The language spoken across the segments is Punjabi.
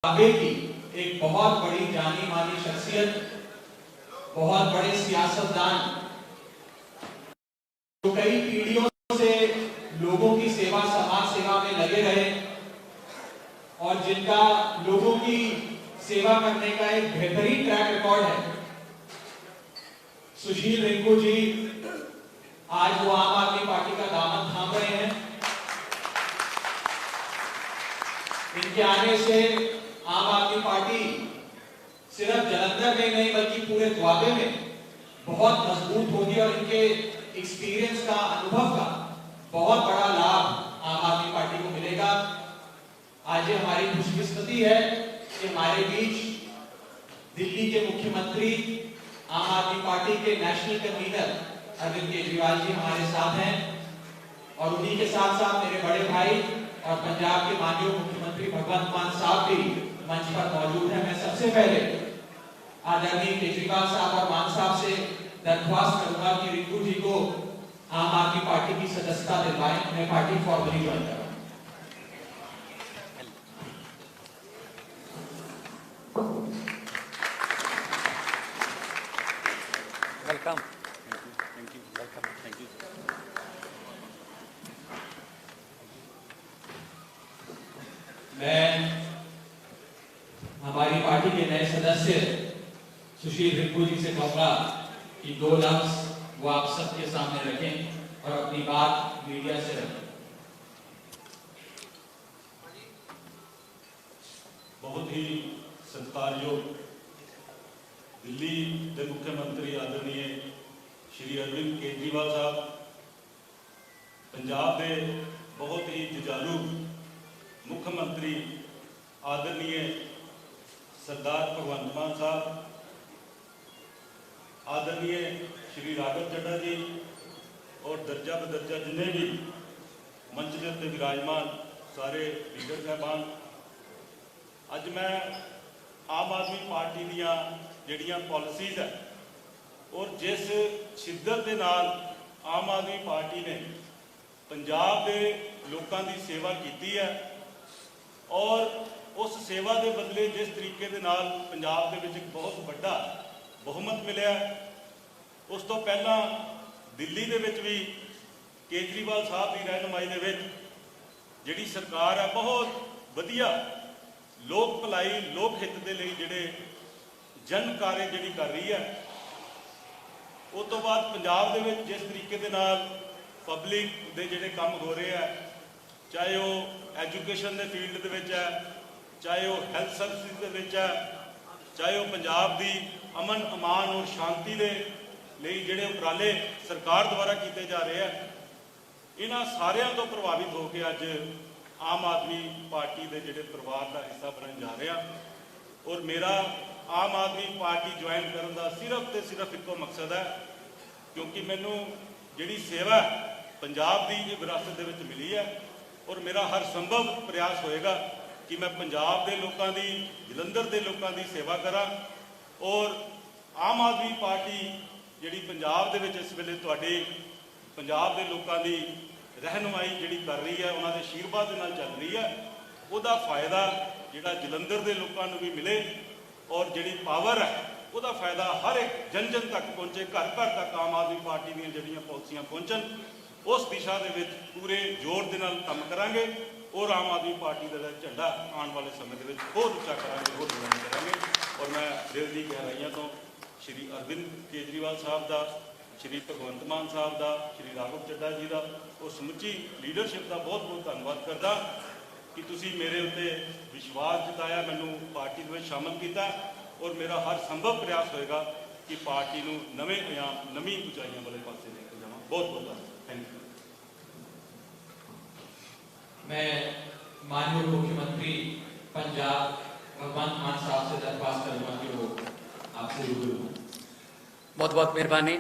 आगे की एक बहुत बड़ी जानी मानी शख्सियत, बहुत बड़े सियासतदान जो कई पीढ़ियों से लोगों की सेवा, समाज सेवा में लगे रहे और जिनका लोगों की सेवा करने का एक बेहतरीन ट्रैक रिकॉर्ड है। सुशील रिंकू जी आज वो आम आदमी पार्टी का दामन थाम रहे हैं। इनके आने से आम आदमी पार्टी सिर्फ जलंधर में नहीं बल्कि पूरे द्वाबे में बहुत मजबूत होगी और इनके एक्सपीरियंस का, अनुभव का बहुत बड़ा लाभ आम आदमी पार्टी को मिलेगा। आज ये हमारी खुशकिस्मती है कि हमारे बीच दिल्ली के मुख्यमंत्री, आम आदमी पार्टी के नेशनल कन्वीनर अरविंद केजरीवाल जी हमारे साथ हैं और उन्हीं के साथ साथ मेरे बड़े भाई और पंजाब के माननीय मुख्यमंत्री भगवंत मान साहब भी मंच पर मौजूद हैं। मैं सबसे पहले आदरणीय केजरीवाल साहब और मान साहब से दरख्वास्त करूंगा कि रिंकू जी को आम आदमी पार्टी की सदस्यता दिलवाएं, उन्हें पार्टी फॉर्मली ज्वाइन कराएं। वेलकम। मैं हमारी पार्टी के नए सदस्य सुशील रिंकू जी से कहूंगा कि 2 लफ्ज वो आप सबके सामने रखें और अपनी बात मीडिया से रखें। बहुत ही सत्कारयोग दिल्ली के मुख्यमंत्री आदरणीय श्री अरविंद केजरीवाल साहब, पंजाब के बहुत ही जुझारू मुख्यमंत्री आदरणीय सरदार भगवंत मान साहब, आदरणीय श्री राघव चड्ढा जी और दर्जा बदर्जा जिन्हें भी मंच के उत्ते विराजमान सारे लीडर साहबान, अज मैं आम आदमी पार्टी दियां जिहड़ियां पॉलिसीज़ है और जिस शिद्दत के नाल आम आदमी पार्टी ने पंजाब के लोगों की सेवा की है और उस सेवा के बदले जिस तरीके के नाल पंजाब के विच एक बहुत बड़ा बहुमत मिले, उस तो पहला दिल्ली के विच भी केजरीवाल साहब की रहनुमाई दे विच जिहड़ी सरकार है बहुत वधिया लोक भलाई लोक हित के लिए जिहड़े जन कार्य जिहड़ी कर रही है। उस तो बाद पंजाब दे विच जिस तरीके के नाल पब्लिक दे जिहड़े काम हो रहे हैं, चाहे वो एजुकेशन के फील्ड दे विच है, चाहे वो हैल्थ सर्विस दे विच है, चाहे वो पंजाब की अमन अमान और शांति के लिए जिहड़े उपराले सरकार द्वारा किए जा रहे हैं, इन्हां सारियां तो प्रभावित होकर अज आम आदमी पार्टी के जिहड़े परिवार का हिस्सा बनन जा रहे हैं। और मेरा आम आदमी पार्टी ज्वाइन करने का सिर्फ तो सिर्फ एको मकसद है, क्योंकि मैनू जिहड़ी सेवा पंजाब की विरासत दे विच मिली है और मेरा हर संभव प्रयास होएगा कि मैं पंजाब के लोगों की, जलंधर के लोगों की सेवा करा और आम आदमी पार्टी जिहड़ी पंजाब दे विच इस वेले तुहाडे पंजाब के लोगों की रहनुमाई जिहड़ी कर रही है, उन्होंने आशीर्वाद नाल चल रही है, उसका फायदा जिहड़ा जलंधर के लोगों को भी मिले और जिहड़ी पावर है उसका फायदा हर एक जन जन तक पहुँचे, घर घर तक आम आदमी पार्टी दी जिहड़ियां पॉलिसियां पहुँचन, उस दिशा दे विच पूरे जोर दे नाल काम करांगे और आम आदमी पार्टी का झंडा आने वाले समय के होर उच्चा करांगे, होर बुलंद करांगे। और मैं दिल की गहराइयां तो श्री अरविंद केजरीवाल साहब का, श्री भगवंत मान साहब का, श्री राघव चड्ढा जी का और समुची लीडरशिप का बहुत बहुत धन्यवाद करदा कि तुसी मेरे उत्ते विश्वास जताया, मैनू पार्टी में शामिल किया और मेरा हर संभव प्रयास होएगा कि पार्टी को नवे आयाम, नवी उचाइयों वाले पासे लेकर जावां। बहुत बहुत थैंक यू। मैं माननीय मुख्यमंत्री पंजाब भगवंत मान साहब से दरख्वास्त करूंगा कि वो आपसे रूबरू हों। बहुत बहुत मेहरबानी।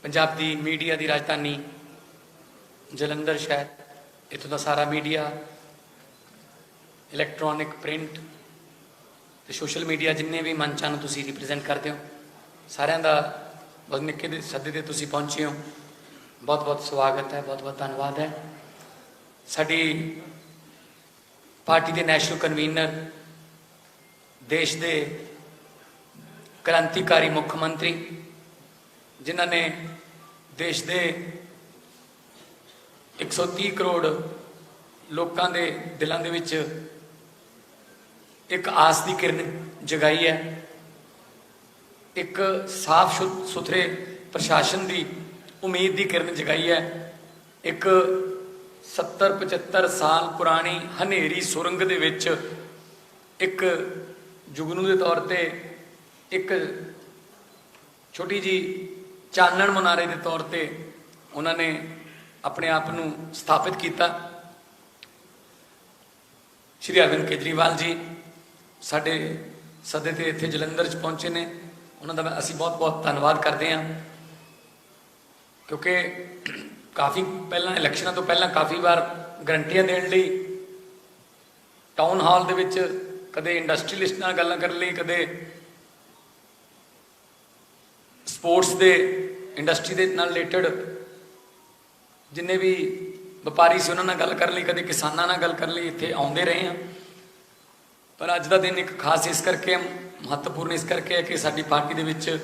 पंजाब की मीडिया की राजधानी जलंधर शहर, इतों का सारा मीडिया, इलैक्ट्रॉनिक प्रिंट तो सोशल मीडिया जिन्हें भी मंचां नूं तुसीं रिप्रजेंट करते हो, सारिਆਂ ਦਾ बहुत निक्के सदे ते तुसीं पहुंचे हो, बहुत बहुत स्वागत है, बहुत बहुत धन्यवाद है। साडी ਪਾਰਟੀ ਦੇ ਨੈਸ਼ਨਲ ਕਨਵੀਨਰ, ਦੇਸ਼ ਦੇ ਕ੍ਰਾਂਤੀਕਾਰੀ ਮੁੱਖ ਮੰਤਰੀ, ਜਿਨ੍ਹਾਂ ਨੇ ਦੇਸ਼ ਦੇ 130 ਕਰੋੜ ਲੋਕਾਂ ਦੇ ਦਿਲਾਂ ਦੇ ਵਿੱਚ ਇੱਕ ਆਸ ਦੀ ਕਿਰਨ ਜਗਾਈ ਹੈ, ਇੱਕ ਸਾਫ਼ ਸੁਥਰੇ ਪ੍ਰਸ਼ਾਸਨ ਦੀ ਉਮੀਦ ਦੀ ਕਿਰਨ ਜਗਾਈ ਹੈ, ਇੱਕ 70-75 ਸਾਲ ਪੁਰਾਣੀ ਹਨੇਰੀ ਸੁਰੰਗ ਦੇ ਵਿੱਚ ਇੱਕ ਜੁਗਨੂ ਦੇ ਤੌਰ ਤੇ, ਇੱਕ ਛੋਟੀ ਜੀ ਚਾਨਣ ਮੁਨਾਰੇ ਦੇ ਤੌਰ ਤੇ ਉਹਨਾਂ ਨੇ ਆਪਣੇ ਆਪ ਨੂੰ ਸਥਾਪਿਤ ਕੀਤਾ। ਸ਼੍ਰੀ ਅਰਵਿੰਦ ਕੇਜਰੀਵਾਲ ਜੀ ਸਾਡੇ ਸੱਦੇ ਤੇ ਇੱਥੇ ਜਲੰਧਰ 'ਚ ਪਹੁੰਚੇ ਨੇ, ਉਹਨਾਂ ਦਾ ਅਸੀਂ ਬਹੁਤ ਬਹੁਤ ਧੰਨਵਾਦ ਕਰਦੇ ਹਾਂ, ਕਿਉਂਕਿ ਕਾਫੀ ਪਹਿਲਾਂ ਇਲੈਕਸ਼ਨਾਂ ਤੋਂ ਪਹਿਲਾਂ ਕਾਫੀ ਵਾਰ ਗਰੰਟੀਆਂ ਦੇਣ ਲਈ ਟਾਊਨ ਹਾਲ ਦੇ ਵਿੱਚ ਕਦੇ ਇੰਡਸਟਰੀਲਿਸਟ ਨਾਲ ਗੱਲਾਂ ਕਰਨ ਲਈ, ਕਦੇ ਸਪੋਰਟਸ ਦੇ ਇੰਡਸਟਰੀ ਦੇ ਨਾਲ ਰਿਲੇਟਡ ਜਿੰਨੇ ਵੀ ਵਪਾਰੀ ਸੀ ਉਹਨਾਂ ਨਾਲ ਗੱਲ ਕਰਨ ਲਈ, ਕਦੇ ਕਿਸਾਨਾਂ ਨਾਲ ਗੱਲ ਕਰਨ ਲਈ ਇੱਥੇ ਆਉਂਦੇ ਰਹੇ ਹਾਂ। ਪਰ ਅੱਜ ਦਾ ਦਿਨ ਇੱਕ ਖਾਸ ਇਸ ਕਰਕੇ ਮਹੱਤਵਪੂਰਨ ਇਸ ਕਰਕੇ ਹੈ ਕਿ ਸਾਡੀ ਪਾਰਟੀ ਦੇ ਵਿੱਚ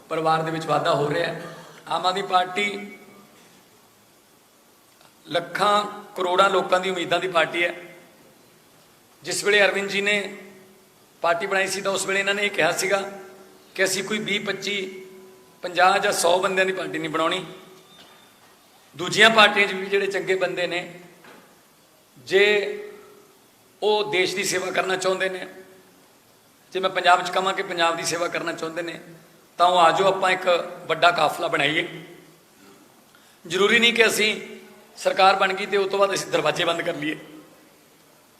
ਪਰਿਵਾਰ ਦੇ ਵਿੱਚ ਵਾਧਾ ਹੋ ਰਿਹਾ ਹੈ। ਆਮ ਆਦਮੀ ਪਾਰਟੀ ਲੱਖਾਂ ਕਰੋੜਾਂ ਲੋਕਾਂ ਦੀ ਉਮੀਦਾਂ ਦੀ ਪਾਰਟੀ ਹੈ। ਜਿਸ ਵੇਲੇ ਅਰਵਿੰਦ ਜੀ ਨੇ ਪਾਰਟੀ ਬਣਾਈ ਸੀ ਤਾਂ ਉਸ ਵੇਲੇ ਇਹਨਾਂ ਨੇ ਇਹ ਕਿਹਾ ਸੀਗਾ ਕਿ ਅਸੀਂ ਕੋਈ 20-25 50 ਜਾਂ 100 ਬੰਦਿਆਂ ਦੀ ਪਾਰਟੀ ਨਹੀਂ ਬਣਾਉਣੀ। ਦੂਜੀਆਂ ਪਾਰਟੀਆਂ 'ਚ ਵੀ ਜਿਹੜੇ ਚੰਗੇ ਬੰਦੇ ਨੇ, ਜੇ ਉਹ ਦੇਸ਼ ਦੀ ਸੇਵਾ ਕਰਨਾ ਚਾਹੁੰਦੇ ਨੇ, ਜੇ ਮੈਂ ਪੰਜਾਬ 'ਚ ਕਹਾਂ ਕਿ ਪੰਜਾਬ ਦੀ ਸੇਵਾ ਕਰਨਾ ਚਾਹੁੰਦੇ ਨੇ, ਤਾਂ ਉਹ ਆ ਜਾਓ, ਆਪਾਂ ਇੱਕ ਵੱਡਾ ਕਾਫਲਾ ਬਣਾਈਏ। ਜ਼ਰੂਰੀ ਨਹੀਂ ਕਿ ਅਸੀਂ ਸਰਕਾਰ ਬਣ ਗਈ ਤੇ ਉਸ ਤੋਂ ਬਾਅਦ ਅਸੀਂ ਦਰਵਾਜ਼ੇ ਬੰਦ ਕਰ ਲਈਏ।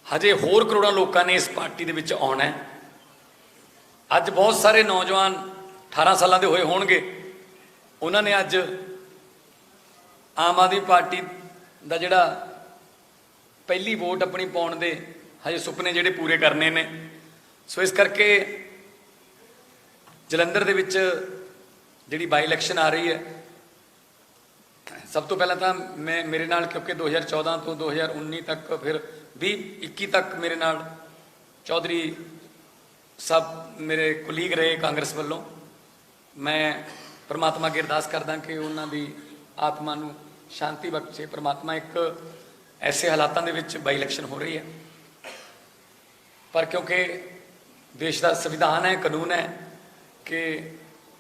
ਹਜੇ ਹੋਰ ਕਰੋੜਾਂ ਲੋਕਾਂ ਨੇ ਇਸ ਪਾਰਟੀ ਦੇ ਵਿੱਚ ਆਉਣਾ ਹੈ। ਅੱਜ ਬਹੁਤ ਸਾਰੇ ਨੌਜਵਾਨ 18 ਸਾਲਾਂ ਦੇ ਹੋਏ ਹੋਣਗੇ, ਉਹਨਾਂ ਨੇ ਅੱਜ ਆਮ ਆਦਮੀ ਪਾਰਟੀ ਦਾ ਜਿਹੜਾ ਪਹਿਲੀ ਵੋਟ ਆਪਣੀ ਪਾਉਣ ਦੇ ਹਜੇ ਸੁਪਨੇ ਜਿਹੜੇ ਪੂਰੇ ਕਰਨੇ ਨੇ। ਸੋ ਇਸ ਕਰਕੇ ਜਲੰਧਰ ਦੇ ਵਿੱਚ ਜਿਹੜੀ ਬਾਈ ਇਲੈਕਸ਼ਨ ਆ ਰਹੀ ਹੈ, ਸਭ ਤੋਂ ਪਹਿਲਾਂ ਤਾਂ ਮੇਰੇ ਨਾਲ, ਕਿਉਂਕਿ 2014 ਤੋਂ 2019 ਤੱਕ, ਫਿਰ 2021 ਤੱਕ ਮੇਰੇ ਨਾਲ ਚੌਧਰੀ ਸਾਹਿਬ ਮੇਰੇ ਕੁਲੀਗ ਰਹੇ ਕਾਂਗਰਸ ਵੱਲੋਂ। ਮੈਂ ਪਰਮਾਤਮਾ ਅੱਗੇ ਅਰਦਾਸ ਕਰਦਾ ਕਿ ਉਹਨਾਂ ਦੀ ਆਤਮਾ ਨੂੰ ਸ਼ਾਂਤੀ ਬਖਸ਼ੇ ਪਰਮਾਤਮਾ। ਇੱਕ ਐਸੇ ਹਾਲਾਤਾਂ ਦੇ ਵਿੱਚ ਬਾਈ ਇਲੈਕਸ਼ਨ ਹੋ ਰਹੀ ਹੈ, ਪਰ ਕਿਉਂਕਿ ਦੇਸ਼ ਦਾ ਸੰਵਿਧਾਨ ਹੈ, ਕਾਨੂੰਨ ਹੈ ਕਿ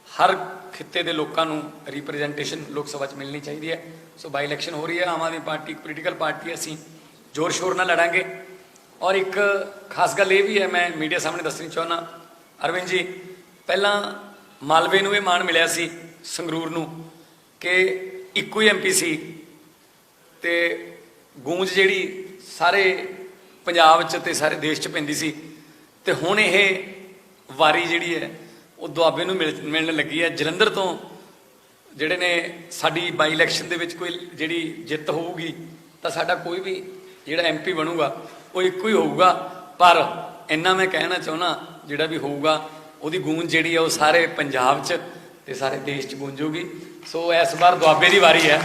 ਹਰ ਖਿੱਤੇ ਦੇ ਲੋਕਾਂ ਨੂੰ ਰਿਪਰੈਜ਼ੈਂਟੇਸ਼ਨ ਲੋਕ ਸਭਾ 'ਚ ਮਿਲਣੀ ਚਾਹੀਦੀ ਹੈ। ਸੋ ਬਾਈ ਇਲੈਕਸ਼ਨ ਹੋ ਰਹੀ ਹੈ। ਆਮ ਆਦਮੀ ਪਾਰਟੀ ਇੱਕ ਪੋਲੀਟੀਕਲ ਪਾਰਟੀ, ਅਸੀਂ ਜ਼ੋਰ ਸ਼ੋਰ ਨਾਲ ਲੜਾਂਗੇ। ਔਰ ਇੱਕ ਖਾਸ ਗੱਲ ਇਹ ਵੀ ਹੈ, ਮੈਂ ਮੀਡੀਆ ਸਾਹਮਣੇ ਦੱਸਣੀ ਚਾਹੁੰਦਾ, ਅਰਵਿੰਦ ਜੀ, ਪਹਿਲਾਂ ਮਾਲਵੇ ਨੂੰ ਇਹ ਮਾਣ ਮਿਲਿਆ ਸੀ, ਸੰਗਰੂਰ ਨੂੰ, ਕਿ ਇੱਕੋ ਹੀ MP ਸੀ ਤੇ ਗੂੰਜ ਜਿਹੜੀ ਸਾਰੇ ਪੰਜਾਬ 'ਚ ਤੇ ਸਾਰੇ ਦੇਸ਼ 'ਚ ਪੈਂਦੀ ਸੀ। ਤੇ ਹੁਣ ਇਹ ਵਾਰੀ ਜਿਹੜੀ ਹੈ ਉਹ ਦੁਆਬੇ ਨੂੰ ਮਿਲਣ ਲੱਗੀ ਹੈ। ਜਲੰਧਰ ਤੋਂ ਜਿਹੜੇ ਨੇ ਸਾਡੀ ਬਾਈ ਇਲੈਕਸ਼ਨ ਦੇ ਵਿੱਚ ਕੋਈ ਜਿਹੜੀ ਜਿੱਤ ਹੋਊਗੀ ਤਾਂ ਸਾਡਾ ਕੋਈ ਵੀ ਜਿਹੜਾ MP ਬਣੂਗਾ ਉਹ ਇੱਕੋ ਹੀ ਹੋਊਗਾ। ਪਰ ਇੰਨਾ ਮੈਂ ਕਹਿਣਾ ਚਾਹੁੰਦਾ, ਜਿਹੜਾ ਵੀ ਹੋਊਗਾ ਉਹਦੀ ਗੂੰਜ ਜਿਹੜੀ ਹੈ ਉਹ ਸਾਰੇ ਪੰਜਾਬ 'ਚ ਤੇ ਸਾਰੇ ਦੇਸ਼ 'ਚ ਗੂੰਜੂਗੀ। ਸੋ ਇਸ ਵਾਰ ਦੁਆਬੇ ਦੀ ਵਾਰੀ ਹੈ।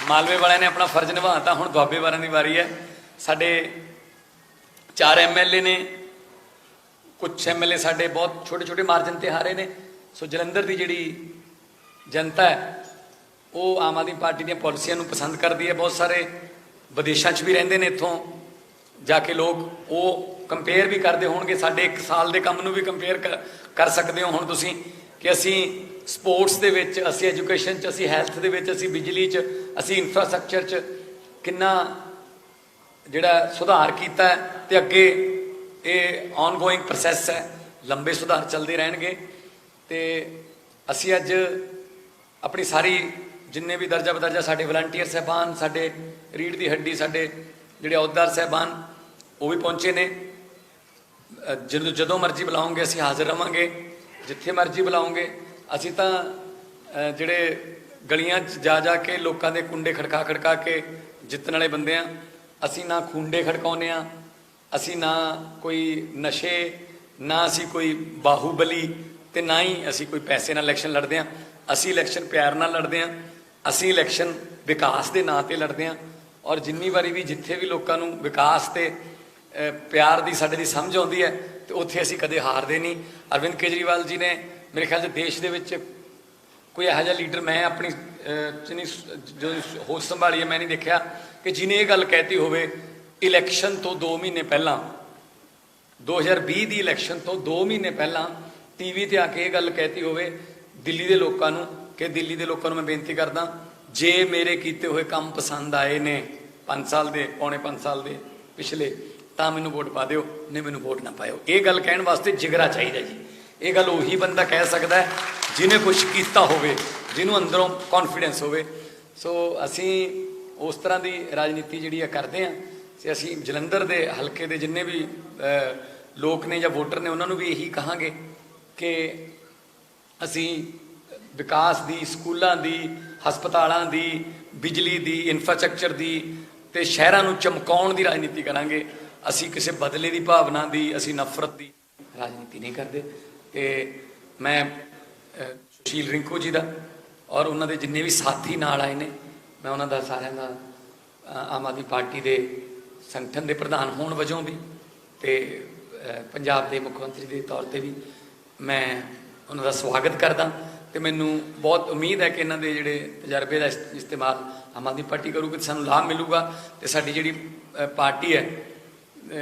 ਮਾਲਵੇ ਵਾਲਿਆਂ ਨੇ ਆਪਣਾ ਫਰਜ਼ ਨਿਭਾਤਾ, ਹੁਣ ਦੁਆਬੇ ਵਾਲਿਆਂ ਦੀ ਵਾਰੀ ਹੈ। ਸਾਡੇ 4 MLA ਨੇ, ਕੁਛ MLA ਸਾਡੇ ਬਹੁਤ ਛੋਟੇ ਛੋਟੇ ਮਾਰਜਨ ਤੇ ਹਾਰੇ ਨੇ। ਸੋ ਜਲੰਧਰ ਦੀ ਜਿਹੜੀ ਜਨਤਾ ਹੈ ਉਹ ਆਮ ਆਦਮੀ ਪਾਰਟੀ ਦੀਆਂ ਪਾਲਿਸੀਆਂ ਨੂੰ ਪਸੰਦ ਕਰਦੀ ਹੈ। ਬਹੁਤ ਸਾਰੇ ਵਿਦੇਸ਼ਾਂ 'ਚ ਵੀ ਰਹਿੰਦੇ ਨੇ, ਇੱਥੋਂ ਜਾ ਕੇ ਲੋਕ ਉਹ ਕੰਪੇਅਰ ਵੀ ਕਰਦੇ ਹੋਣਗੇ, ਸਾਡੇ 1 ਸਾਲ ਦੇ ਕੰਮ ਨੂੰ ਵੀ ਕੰਪੇਅਰ ਕਰ ਸਕਦੇ ਹੋ ਹੁਣ ਤੁਸੀਂ, ਕਿ ਅਸੀਂ ਸਪੋਰਟਸ ਦੇ ਵਿੱਚ, ਅਸੀਂ ਐਜੂਕੇਸ਼ਨ 'ਚ, ਅਸੀਂ ਹੈਲਥ ਦੇ ਵਿੱਚ, ਅਸੀਂ ਬਿਜਲੀ 'ਚ, ਅਸੀਂ ਇਨਫਰਾਸਟਰਕਚਰ 'ਚ ਕਿੰਨਾ ਜਿਹੜਾ ਸੁਧਾਰ ਕੀਤਾ ਹੈ। ਤੇ ਅੱਗੇ ਇਹ ਔਨਗੋਇੰਗ ਪ੍ਰੋਸੈਸ ਹੈ, ਲੰਬੇ ਸੁਧਾਰ ਚੱਲਦੇ ਰਹਿਣਗੇ। ਤੇ ਅਸੀਂ ਅੱਜ ਆਪਣੀ ਸਾਰੀ ਜਿੰਨੇ ਵੀ ਦਰਜਾ ਬਦਰਜਾ ਸਾਡੇ ਵਲੰਟੀਅਰ ਸਾਹਿਬਾਨ, ਸਾਡੇ ਰੀੜ੍ਹ ਦੀ ਹੱਡੀ, ਸਾਡੇ ਜਿਹੜੇ ਅਹੁਦੇਦਾਰ ਸਾਹਿਬਾਨ, ਉਹ ਵੀ ਪਹੁੰਚੇ ਨੇ। ਜਦੋਂ ਮਰਜ਼ੀ ਬੁਲਾਓਗੇ ਅਸੀਂ ਹਾਜ਼ਰ ਰਵਾਂਗੇ, ਜਿੱਥੇ ਮਰਜ਼ੀ ਬੁਲਾਓਗੇ। ਅਸੀਂ ਤਾਂ ਜਿਹੜੇ ਗਲੀਆਂ 'ਚ ਜਾ ਕੇ ਲੋਕਾਂ ਦੇ ਕੁੰਡੇ ਖੜਕਾ ਕੇ ਜਿੱਤਣ ਵਾਲੇ ਬੰਦੇ ਆ। ਅਸੀਂ ਨਾ ਖੁੰਡੇ ਖੜਕਾਉਂਦੇ ਹਾਂ, ਅਸੀਂ ਨਾ ਕੋਈ ਨਸ਼ੇ, ਨਾ ਅਸੀਂ ਕੋਈ ਬਾਹੂਬਲੀ, ਤੇ ਨਾ ਹੀ ਅਸੀਂ ਕੋਈ ਪੈਸੇ ਨਾਲ ਇਲੈਕਸ਼ਨ ਲੜਦੇ ਹਾਂ। ਅਸੀਂ ਇਲੈਕਸ਼ਨ ਪਿਆਰ ਨਾਲ ਲੜਦੇ ਹਾਂ, ਅਸੀਂ ਇਲੈਕਸ਼ਨ ਵਿਕਾਸ ਦੇ ਨਾਂ 'ਤੇ ਲੜਦੇ ਹਾਂ। ਔਰ ਜਿੰਨੀ ਵਾਰੀ ਵੀ ਜਿੱਥੇ ਵੀ ਲੋਕਾਂ ਨੂੰ ਵਿਕਾਸ ਤੇ ਪਿਆਰ ਦੀ ਸਾਡੇ ਦੀ ਸਮਝ ਆਉਂਦੀ ਹੈ ਤੇ ਉੱਥੇ ਅਸੀਂ ਕਦੇ ਹਾਰਦੇ ਨਹੀਂ। ਅਰਵਿੰਦ ਕੇਜਰੀਵਾਲ ਜੀ ਨੇ ਮੇਰੇ ਖਿਆਲ 'ਚ ਦੇਸ਼ ਦੇ ਵਿੱਚ ਕੋਈ ਇਹੋ ਜਿਹਾ ਲੀਡਰ ਮੈਂ ਆਪਣੀ ਜੋ ਹੋਸ਼ ਸੰਭਾਲੀ ਹੈ ਮੈਂ ਨਹੀਂ ਦੇਖਿਆ ਕਿ ਜਿਹਨੇ ਇਹ ਗੱਲ ਕਹਿਤੀ ਹੋਵੇ ਇਲੈਕਸ਼ਨ ਤੋਂ 2 ਮਹੀਨੇ ਪਹਿਲਾਂ, 2020 ਦੀ ਇਲੈਕਸ਼ਨ ਤੋਂ 2 ਮਹੀਨੇ ਪਹਿਲਾਂ ਟੀਵੀ ਤੇ ਆ ਕੇ ਇਹ ਗੱਲ ਕਹਿਤੀ ਹੋਵੇ ਦਿੱਲੀ ਦੇ ਲੋਕਾਂ ਨੂੰ ਕਿ ਦਿੱਲੀ ਦੇ ਲੋਕਾਂ ਨੂੰ ਮੈਂ ਬੇਨਤੀ ਕਰਦਾ, ਜੇ ਮੇਰੇ ਕੀਤੇ ਹੋਏ ਕੰਮ ਪਸੰਦ ਆਏ ਨੇ 5 ਸਾਲ ਦੇ, ਪੌਣੇ 5 ਸਾਲ ਦੇ ਪਿਛਲੇ, ਤਾਂ ਮੈਨੂੰ ਵੋਟ ਪਾ ਦਿਓ, ਨਹੀਂ ਮੈਨੂੰ ਵੋਟ ਨਾ ਪਾਇਓ। ਇਹ ਗੱਲ ਕਹਿਣ ਵਾਸਤੇ ਜਿਗਰਾ ਚਾਹੀਦਾ ਜੀ। ਇਹ ਗੱਲ ਉਹੀ ਬੰਦਾ ਕਹਿ ਸਕਦਾ ਹੈ ਜਿਹਨੇ ਕੁਛ ਕੀਤਾ ਹੋਵੇ, ਜਿਹਨੂੰ ਅੰਦਰੋਂ ਕੌਨਫੀਡੈਂਸ ਹੋਵੇ। ਸੋ ਅਸੀਂ ਉਸ ਤਰ੍ਹਾਂ ਦੀ ਰਾਜਨੀਤੀ ਜਿਹੜੀ ਆ ਕਰਦੇ ਹਾਂ ਤੇ ਅਸੀਂ ਜਲੰਧਰ ਦੇ ਹਲਕੇ ਦੇ ਜਿੰਨੇ ਵੀ ਲੋਕ ਨੇ ਜਾਂ ਵੋਟਰ ਨੇ ਉਹਨਾਂ ਨੂੰ ਵੀ ਇਹੀ ਕਹਾਂਗੇ ਕਿ ਅਸੀਂ ਵਿਕਾਸ ਦੀ, ਸਕੂਲਾਂ ਦੀ, ਹਸਪਤਾਲਾਂ ਦੀ, ਬਿਜਲੀ ਦੀ, ਇਨਫਰਾਸਟ੍ਰਕਚਰ ਦੀ ਤੇ ਸ਼ਹਿਰਾਂ ਨੂੰ ਚਮਕਾਉਣ ਦੀ ਰਾਜਨੀਤੀ ਕਰਾਂਗੇ। ਅਸੀਂ ਕਿਸੇ ਬਦਲੇ ਦੀ ਭਾਵਨਾ ਦੀ, ਅਸੀਂ ਨਫ਼ਰਤ ਦੀ ਰਾਜਨੀਤੀ ਨਹੀਂ ਕਰਦੇ। ਤੇ ਮੈਂ ਸੁਸ਼ੀਲ ਰਿੰਕੂ ਜੀ ਦਾ ਔਰ ਉਹਨਾਂ ਦੇ ਜਿੰਨੇ ਵੀ ਸਾਥੀ ਨਾਲ ਆਏ ਨੇ, ਮੈਂ ਉਹਨਾਂ ਦਾ ਸਾਰਿਆਂ ਦਾ ਆਮ ਆਦਮੀ ਪਾਰਟੀ ਦੇ ਸੰਗਠਨ ਦੇ ਪ੍ਰਧਾਨ ਹੋਣ ਵਜੋਂ ਵੀ ਤੇ ਪੰਜਾਬ ਦੇ ਮੁੱਖ ਮੰਤਰੀ ਦੇ ਤੌਰ ਤੇ ਵੀ ਮੈਂ ਉਹਨਾਂ ਦਾ ਸਵਾਗਤ ਕਰਦਾ। ਤੇ ਮੈਨੂੰ ਬਹੁਤ ਉਮੀਦ ਹੈ ਕਿ ਇਹਨਾਂ ਦੇ ਜਿਹੜੇ ਤਜਰਬੇ ਦਾ ਇਸਤੇਮਾਲ ਆਮ ਆਦਮੀ ਪਾਰਟੀ ਕਰੂਗੀ ਤੇ ਸਾਨੂੰ ਲਾਭ ਮਿਲੂਗਾ ਤੇ ਸਾਡੀ ਜਿਹੜੀ ਪਾਰਟੀ ਹੈ